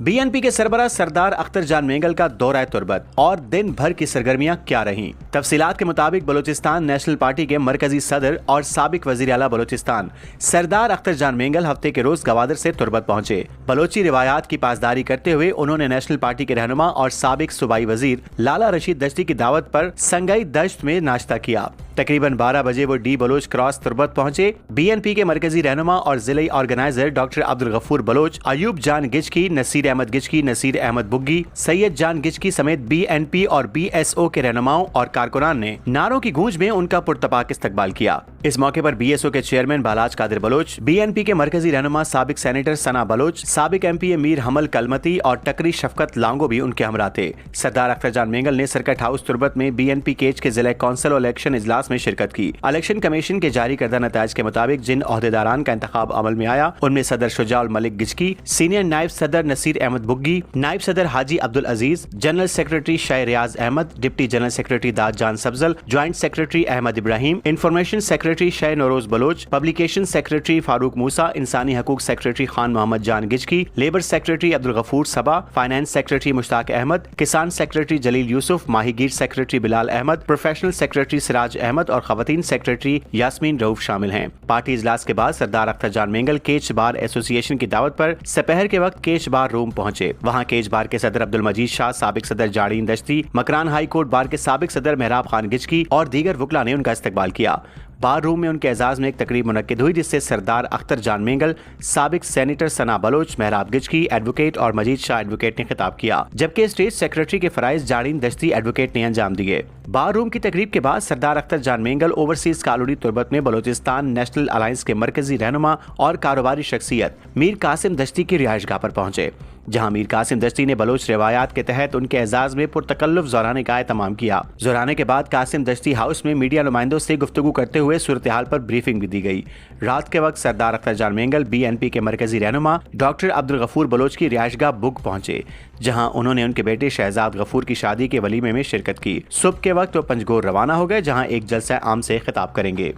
BNP के सरबराह सरदार अख्तर जान मेंगल का दौरा तुर्बत और दिन भर की सरगर्मियां क्या रहीं। तफसीलात के मुताबिक बलूचिस्तान नेशनल पार्टी के मरकजी सदर और साबिक वजीर आला बलूचिस्तान सरदार अख्तर जान मेंगल हफ्ते के रोज गवादर से तुर्बत पहुंचे। बलोची रिवायात की पासदारी करते हुए उन्होंने नेशनल पार्टी के रहनुमा और साबिक सूबाई वजीर लाला रशीद दश्ती की दावत पर संगई दश्त में नाश्ता किया। तकरीबन 12 बजे वो डी बलोच क्रॉस तुर्बत पहुंचे। BNP के मरकजी रहनुमा और जिले ऑर्गेनाइजर डॉक्टर अब्दुल गफूर बलोच, अयूब जान गिचकी, नसीर अहमद गिचकी, नसीर अहमद बुग्गी, सैयद जान गिचकी समेत BNP और BSO के रहनुमाओं और कारकुनान ने नारों की गूंज में उनका पुरतपाक इस्तकबाल किया। इस मौके पर BSO के चेयरमैन बालाज कादिर बलोच, BNP के मरकजी रहनुमा साबिक सेनेटर सना बलोच, साबिक MPA मीर हमल कलमती और टकरी शफकत लांगो भी उनके हमरा थे। सरदार अख्तर जान मेंगल ने सर्किट हाउस तुर्बत में BNP केज के जिला कौंसिल और इलेक्शन इजलास में शिरकत की। इलेक्शन कमीशन के जारी करदा नताइज के मुताबिक जिन ओहदेदारान का इंतखाब अमल में आया उनमें सदर शुजाउल मलिक गिचकी, सीनियर नायब सदर नसीर अहमद बुग्गी, नायब सदर Haji Abdul Aziz, general secretary Shah Riaz Ahmed, deputy general secretary Dad Jan Sabzal, joint secretary Ahmed Ibrahim, information secretary Shah Nauroz Baloch, publication secretary Farooq Musa, इंसानी हकूक secretary Khan Mohammad Jan Gichki, labour secretary Abdul Ghafoor Saba, finance secretary Mushtaq Ahmed, किसान सेक्रेटरी जलील यूसुफ, माहीगीर secretary Bilal Ahmed, professional secretary Siraj Ahmed और खवातीन सेक्रेटरी यास्मीन रऊफ शामिल हैं। पार्टी इजलास के बाद सरदार अख्तर जान मेंगल केच बार एसोसिएशन की दावत पर सपहर के वक्त केच बार रूम पहुंचे। वहां केच बार के सदर अब्दुल मजीद शाह, साबिक सदर जाड़ीन Dashti, Makran high court bar के साबिक सदर मेहराब खान गिचकी और दीगर वकला ने उनका इस्तकबाल किया। बार रूम में उनके एजाज में एक तकरीब मुनक्किद हुई जिससे सरदार अख्तर जान मेंगल, साबिक सेनेटर सना बलोच, मेहराब गिचकी एडवोकेट और मजीद शाह एडवोकेट ने खिताब किया, जबकि स्टेट सेक्रेटरी के फराइज जाड़ीन दश्ती एडवोकेट ने अंजाम दिए। बार रूम की तकरीब के बाद सरदार अख्तर जान मेंगल ओवरसीज कॉलोनी तुर्बत में बलूचिस्तान नेशनल अलायंस के मरकजी रहनुमा और कारोबारी शख्सियत मीर कासिम दश्ती की रिहाइशगाह पर पहुंचे, जहां मीर कासिम दश्ती ने बलोच रिवायात के तहत उनके एजाज में पुरतकल्लुफ ज़ोराने का एहतमाम किया। ज़ोराने के बाद कासिम दश्ती हाउस में मीडिया नुमाइंदों से गुफ्तगू करते हुए सूरत हाल पर ब्रीफिंग भी दी गई। रात के वक्त सरदार अख्तर जान मेंगल BNP के मरकजी रहनुमा डॉक्टर अब्दुल गफूर बलोच की रिहाइशगाह बुग पहुंचे, जहां उन्होंने उनके बेटे शहजाद गफूर की शादी के वलीमे में शिरकत की। सुबह के वक्त वो पंजगोर रवाना हो गए, जहां एक जलसा आम से खिताब करेंगे।